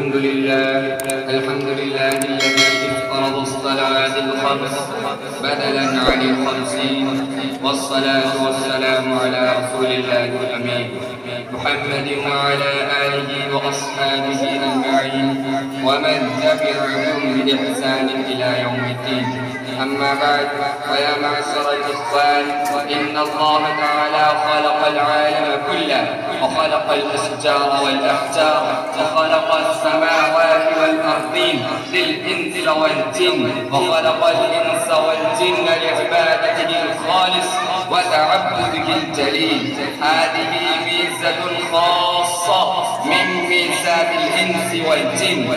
الحمد لله الذي افترض الصلوات الخمس بدلا عن الخمسين، والصلاة والسلام على رسول الله الأمين محمد وعلى آله وأصحابه أجمعين ومن تبعهم بإحسان إلى يوم الدين. أما بعد، فيا معشر الإخوان، إن الله تعالى خلق العالم كله، وخلق الأشجار والأحجار، وخلق السماوات والأرضين للإنس والجن، وخلق الإنس والجن لعبادته الخالص وتعبده الجليل. هذه ميزة خاصة من ميزات الإنس والجن،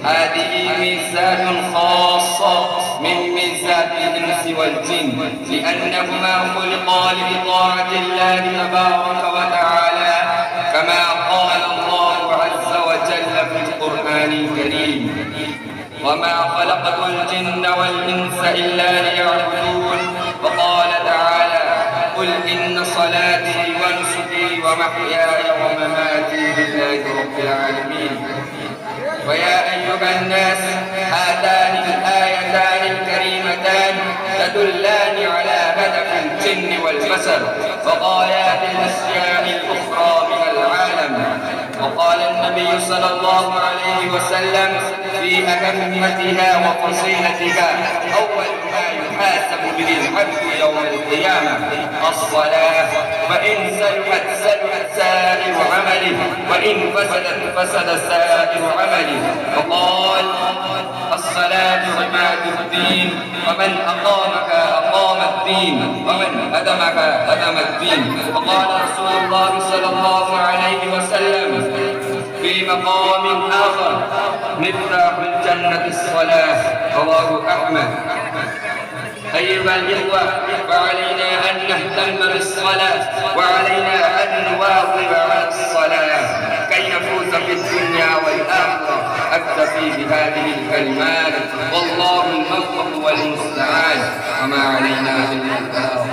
هذه ميزات خاصة من ميزات الإنس والجن، لأنهما خلقا لطاعة الله تبارك وتعالى، كما قال الله عز وجل في القرآن الكريم: وما خلقت الجن والإنس إلا ليعبدون. وقال تعالى: قل إن صلاتي ونسكي ومحياي ومماتي لله رب العالمين. ويا أيها الناس، هاتان الآيتان الكريمتان تدلان على هدف الجن والبشر وغايات الأشياء الأخرى من العالم. وقال النبي صلى الله عليه وسلم في أهمتها وفصيلتها: أول ما يحاسب به العبد يوم القيامة الصلاة، فإن سلحت سلحت سائر عمله، وإن فسدت فسد سائر عمله. وقال: الصلاة عماد الدين، ومن أقامها أقام الدين، ومن هدمها هدم الدين. وقال رسول الله صلى الله عليه وسلم في مقام آخر: مفتاح الجنة الصلاة، رواه أحمد. أيها الإخوة، فعلينا أن نهتم بالصلاة، وعلينا أن نواظب على الصلاة كي نفوز في الدنيا والآخرة. أكتفي بهذه الكلمات، والله الموفق والمستعان، وما علينا إلا البلاغ.